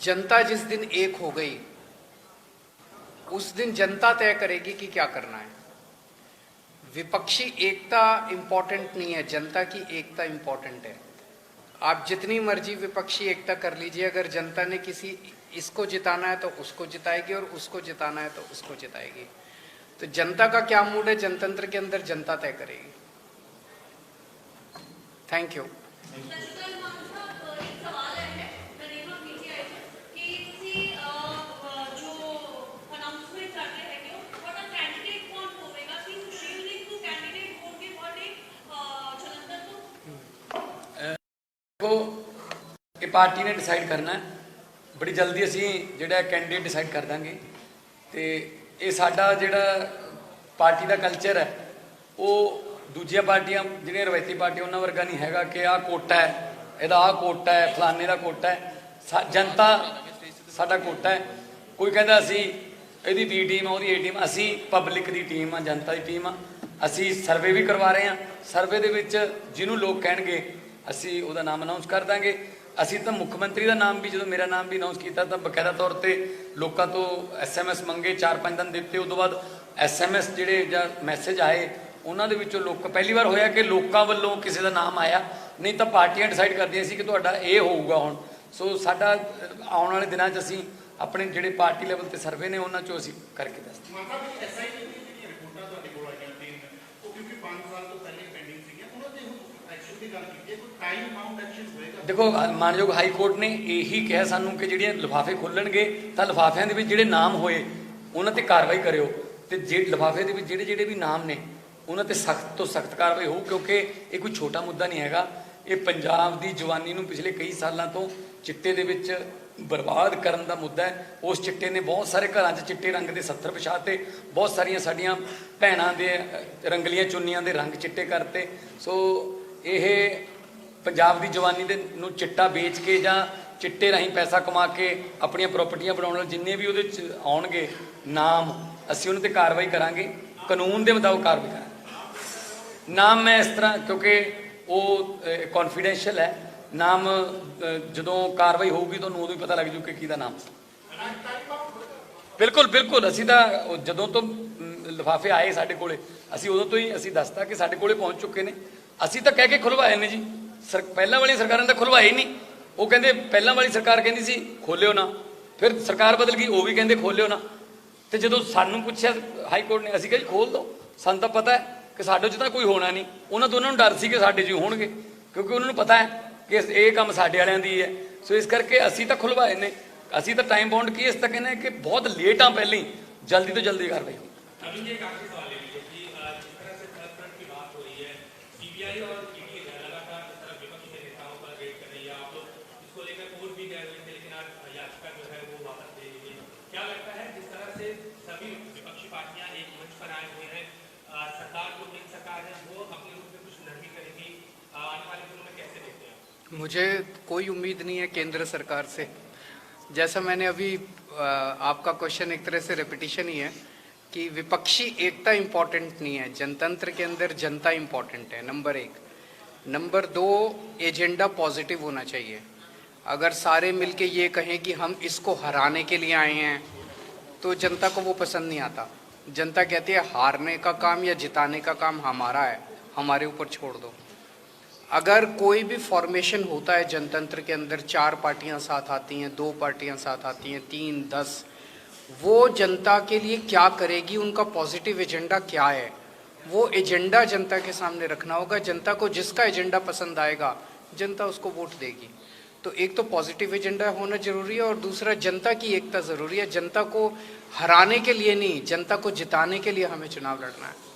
जनता जिस दिन एक हो गई उस दिन जनता तय करेगी कि क्या करना है। विपक्षी एकता इंपॉर्टेंट नहीं है, जनता की एकता इंपॉर्टेंट है। आप जितनी मर्जी विपक्षी एकता कर लीजिए, अगर जनता ने किसी इसको जिताना है तो उसको जिताएगी और उसको जिताना है तो उसको जिताएगी। तो जनता का क्या मूड है जनतंत्र के अंदर जनता तय करेगी। Thank you. ਸਤਿ ਸ਼੍ਰੀ ਅਕਾਲ ਮਾਨ ਸਾਹਿਬ, ਇੱਕ ਸਵਾਲ ਹੈ ਨਰੇਗਾ ਪੀਟੀਆਈ ਕਿ ਤੁਸੀਂ ਜੋ ਅਨਾਉਂਸਮੈਂਟ ਕਰ ਰਹੇ ਹੈਗੇ ਹੋ ਤੁਹਾਡਾ ਕੈਂਡੀਡੇਟ ਕੌਣ ਹੋਵੇਗਾ? ਕਿ ਸੁਸ਼ੀਲ ਰਿੰਕੂ ਕੈਂਡੀਡੇਟ ਹੋਣਗੇ ਤੁਹਾਡੇ ਜਲੰਧਰ ਤੋਂ? ਦੇਖੋ ਇਹ ਪਾਰਟੀ ਨੇ ਡਿਸਾਈਡ ਕਰਨਾ ਹੈ, ਬੜੀ ਜਲਦੀ ਅਸੀਂ ਜਿਹੜਾ ਕੈਂਡੀਡੇਟ ਡਿਸਾਈਡ ਕਰ ਦਾਂਗੇ। ਤੇ ਇਹ ਸਾਡਾ ਜਿਹੜਾ ਪਾਰਟੀ ਦਾ ਕਲਚਰ ਹੈ ਉਹ ਦੂਜੀਆਂ ਪਾਰਟੀਆਂ ਜਿਹੜੀਆਂ ਰਵਾਇਤੀ ਪਾਰਟੀਆਂ ਉਹਨਾਂ ਵਰਗਾ ਨਹੀਂ ਹੈਗਾ ਕਿ ਆਹ ਕੋਟਾ ਹੈ, ਇਹਦਾ ਆਹ ਕੋਟਾ ਹੈ, ਫਲਾਣੇ ਦਾ ਕੋਟਾ ਹੈ। ਜਨਤਾ ਸਾਡਾ ਕੋਟਾ ਹੈ। ਕੋਈ ਕਹਿੰਦਾ ਅਸੀਂ ਇਹਦੀ ਬੀ ਟੀਮ ਆ, ਉਹਦੀ ਏ ਟੀਮ, ਅਸੀਂ ਪਬਲਿਕ ਦੀ ਟੀਮ ਆ, ਜਨਤਾ ਦੀ ਟੀਮ ਆ। ਅਸੀਂ ਸਰਵੇ ਵੀ ਕਰਵਾ ਰਹੇ ਹਾਂ। ਸਰਵੇ ਦੇ ਵਿੱਚ ਜਿਹਨੂੰ ਲੋਕ ਕਹਿਣਗੇ ਅਸੀਂ ਉਹਦਾ ਨਾਮ ਅਨਾਉਂਸ ਕਰ ਦਾਂਗੇ। ਅਸੀਂ ਤਾਂ ਮੁੱਖ ਮੰਤਰੀ ਦਾ ਨਾਮ ਵੀ ਜਦੋਂ ਮੇਰਾ ਨਾਮ ਵੀ ਅਨਾਉਂਸ ਕੀਤਾ ਤਾਂ ਬਕਾਇਦਾ ਤੌਰ ਤੇ ਲੋਕਾਂ ਤੋਂ SMS ਮੰਗੇ, 4-5 ਦਿਨ ਦਿੱਤੇ। ਉਸ ਤੋਂ ਬਾਅਦ SMS ਜਿਹੜੇ ਜਾਂ ਮੈਸੇਜ ਆਏ ਉਹਨਾਂ ਦੇ ਵਿੱਚੋਂ ਲੋਕ ਪਹਿਲੀ ਵਾਰ ਹੋਇਆ ਕਿ ਲੋਕਾਂ ਵੱਲੋਂ ਕਿਸੇ ਦਾ ਨਾਮ ਆਇਆ, ਨਹੀਂ ਤਾਂ ਪਾਰਟੀਆਂ ਡਿਸਾਈਡ ਕਰਦੀਆਂ ਸੀ ਕਿ ਤੁਹਾਡਾ ਇਹ ਹੋਊਗਾ ਹੁਣ। ਸੋ ਸਾਡਾ ਆਉਣ ਵਾਲੇ ਦਿਨਾਂ 'ਚ ਅਸੀਂ ਆਪਣੇ ਜਿਹੜੇ ਪਾਰਟੀ ਲੈਵਲ ਤੇ ਸਰਵੇ ਨੇ ਉਹਨਾਂ 'ਚੋਂ ਅਸੀਂ ਕਰਕੇ ਦੱਸਦੇ। ਮਤਲਬ SIT ਦੀਆਂ ਰਿਪੋਰਟਾਂ ਤੁਹਾਡੇ ਕੋਲ ਆਈਆਂ ਤਿੰਨ, ਉਹ ਕਿਉਂਕਿ 5 ਸਾਲ ਤੋਂ ਪਹਿਲੇ ਪੈਂਡਿੰਗ ਸੀਗੀਆਂ, ਉਹਨਾਂ ਤੇ ਹੁਣ ਐਕਸ਼ਨ ਦੀ ਗੱਲ ਕੀਤੀ ਹੈ, ਕੋਈ ਟਾਈਮ ਬਾਉਂਡ ਐਕਸ਼ਨ ਹੋਏਗਾ? ਦੇਖੋ ਮਾਨਯੋਗ ਹਾਈ ਕੋਰਟ ਨੇ ਇਹੀ ਕਿਹਾ ਸਾਨੂੰ ਕਿ ਜਿਹੜੀਆਂ ਲਿਫਾਫੇ ਖੋਲਣਗੇ ਤਾਂ ਲਿਫਾਫਿਆਂ ਦੇ ਵਿੱਚ ਜਿਹੜੇ ਨਾਮ ਹੋਏ ਉਹਨਾਂ ਤੇ ਕਾਰਵਾਈ ਕਰਿਓ, ਤੇ ਜੇ ਲਿਫਾਫੇ ਦੇ ਵਿੱਚ ਜਿਹੜੇ ਵੀ ਨਾਮ ਨੇ ਉਹਨਾਂ ਤੇ ਸਖਤ ਤੋਂ ਸਖਤ ਕਾਰਵਾਈ ਹੋਊ, ਕਿਉਂਕਿ ਇਹ ਕੋਈ ਛੋਟਾ ਮੁੱਦਾ ਨਹੀਂ ਹੈਗਾ। ਇਹ ਪੰਜਾਬ ਦੀ ਜਵਾਨੀ ਨੂੰ ਪਿਛਲੇ ਕਈ ਸਾਲਾਂ ਤੋਂ ਚਿੱਟੇ ਦੇ ਵਿੱਚ ਬਰਬਾਦ ਕਰਨ ਦਾ ਮੁੱਦਾ ਹੈ। ਉਸ ਚਿੱਟੇ ਨੇ ਬਹੁਤ ਸਾਰੇ ਘਰਾਂ 'ਚ ਚਿੱਟੇ ਰੰਗ ਦੇ 70 ਵਿਛਾਤੇ, ਬਹੁਤ ਸਾਰੀਆਂ ਸਾਡੀਆਂ ਭੈਣਾਂ ਦੇ ਰੰਗਲੀਆਂ ਚੁੰਨੀਆਂ ਦੇ ਰੰਗ ਚਿੱਟੇ ਕਰਤੇ। ਸੋ ਇਹ ਪੰਜਾਬ ਦੀ ਜਵਾਨੀ ਦੇ ਨੂੰ ਚਿੱਟਾ ਵੇਚ ਕੇ ਜਾਂ ਚਿੱਟੇ ਰਾਹੀਂ ਪੈਸਾ ਕਮਾ ਕੇ ਆਪਣੀਆਂ ਪ੍ਰਾਪਰਟੀਆਂ ਬਣਾਉਣ ਵਾਲੇ ਜਿੰਨੇ ਵੀ ਉਹਦੇ 'ਚ ਆਉਣਗੇ ਨਾਮ, ਅਸੀਂ ਉਹਨਾਂ ਤੇ ਕਾਰਵਾਈ ਕਰਾਂਗੇ, ਕਾਨੂੰਨ ਦੇ ਮੁਤਾਬਕ ਕਾਰਵਾਈ ਕਰਾਂਗੇ। ਨਾਮ ਮੈਂ ਇਸ ਤਰ੍ਹਾਂ, ਕਿਉਂਕਿ ਉਹ ਕੌਨਫੀਡੈਂਸ਼ੀਅਲ ਹੈ, ਨਾਮ ਜਦੋਂ ਕਾਰਵਾਈ ਹੋਊਗੀ ਤੁਹਾਨੂੰ ਉਦੋਂ ਹੀ ਪਤਾ ਲੱਗ ਜੂ ਕਿ ਕਿਹਦਾ ਨਾਮ ਸੀ। ਬਿਲਕੁਲ ਬਿਲਕੁਲ, ਅਸੀਂ ਤਾਂ ਜਦੋਂ ਤੋਂ ਲਿਫਾਫੇ ਆਏ ਸਾਡੇ ਕੋਲੇ ਅਸੀਂ ਉਦੋਂ ਤੋਂ ਹੀ ਅਸੀਂ ਦੱਸਤਾ ਕਿ ਸਾਡੇ ਕੋਲੇ ਪਹੁੰਚ ਚੁੱਕੇ ਨੇ। ਅਸੀਂ ਤਾਂ ਕਹਿ ਕੇ ਖੁਲਵਾਏ ਨੇ ਜੀ, ਪਹਿਲਾਂ ਵਾਲੀਆਂ ਸਰਕਾਰਾਂ ਤਾਂ ਖੁਲਵਾਏ ਨਹੀਂ। ਉਹ ਕਹਿੰਦੇ ਪਹਿਲਾਂ ਵਾਲੀ ਸਰਕਾਰ ਕਹਿੰਦੀ ਸੀ ਖੋਲਿਓ ਨਾ, ਫਿਰ ਸਰਕਾਰ ਬਦਲ ਗਈ, ਉਹ ਵੀ ਕਹਿੰਦੇ ਖੋਲਿਓ ਨਾ। ਤੇ ਜਦੋਂ ਸਾਨੂੰ ਪੁੱਛਿਆ ਹਾਈ ਕੋਰਟ ਨੇ, ਅਸੀਂ ਕਿਹਾ ਜੀ ਖੋਲ ਦਿਓ, ਸਾਨੂੰ ਤਾਂ ਪਤਾ ਹੈ ਕਿ ਸਾਡੇ 'ਚ ਤਾਂ ਕੋਈ ਹੋਣਾ ਨਹੀਂ। ਉਹਨਾਂ ਤੋਂ ਉਹਨਾਂ ਨੂੰ ਡਰ ਸੀ ਕਿ ਸਾਡੇ 'ਚ ਹੋਣਗੇ, ਕਿਉਂਕਿ ਉਹਨਾਂ ਨੂੰ ਪਤਾ ਹੈ ਕਿ ਇਹ ਕੰਮ ਸਾਡੇ ਵਾਲਿਆਂ ਦੀ ਹੈ। ਸੋ ਇਸ ਕਰਕੇ ਅਸੀਂ ਤਾਂ ਖੁਲਵਾਏ ਨੇ। ਅਸੀਂ ਤਾਂ ਟਾਈਮ ਬਾਉਂਡ ਕੀ, ਇਸ ਤਾਂ ਕਹਿੰਦੇ ਕਿ ਬਹੁਤ ਲੇਟ ਆ, ਪਹਿਲਾਂ ਹੀ ਜਲਦੀ ਤੋਂ ਜਲਦੀ ਕਾਰਵਾਈ ਹੋ। अभी एक आखिरी सवाल ले लीजिए कि जिस तरह से थर्ड फ्रंट की बात हो रही है, CBI और ED लगातार जिस तरह विपक्ष के नेताओं पर रेड कर रही है, आप लोग इसको लेकर कोर्ट भी गए हुए थे, लेकिन आज याचिका जो है वो वापस ले ली गई। क्या लगता है जिस तरह से सभी विपक्षी पार्टियां एक मंच पर आए हुए हैं, सरकार जो नई सरकार है वो अपने रूप में कुछ नरमी करेगी, आने वाले दिनों में कैसे देखते हैं? मुझे कोई उम्मीद नहीं है केंद्र सरकार से। जैसा मैंने अभी आपका क्वेश्चन एक तरह से रिपीटिशन ही है कि विपक्षी एकता इम्पॉर्टेंट नहीं है, जनतंत्र के अंदर जनता इम्पॉर्टेंट है, नंबर 1। नंबर 2, एजेंडा पॉजिटिव होना चाहिए। अगर सारे मिलके ये कहें कि हम इसको हराने के लिए आए हैं तो जनता को वो पसंद नहीं आता। जनता कहती है हारने का काम या जिताने का काम हमारा है, हमारे ऊपर छोड़ दो। अगर कोई भी फॉर्मेशन होता है जनतंत्र के अंदर, 4 पार्टियां साथ आती हैं, 2 पार्टियां साथ आती हैं, 3, 10, वो जनता के लिए क्या करेगी, उनका पॉजिटिव एजेंडा क्या है, वो एजेंडा जनता के सामने रखना होगा। जनता को जिसका एजेंडा पसंद आएगा जनता उसको वोट देगी। तो एक तो पॉजिटिव एजेंडा होना जरूरी है और दूसरा जनता की एकता ज़रूरी है। जनता को हराने के लिए नहीं, जनता को जिताने के लिए हमें चुनाव लड़ना है।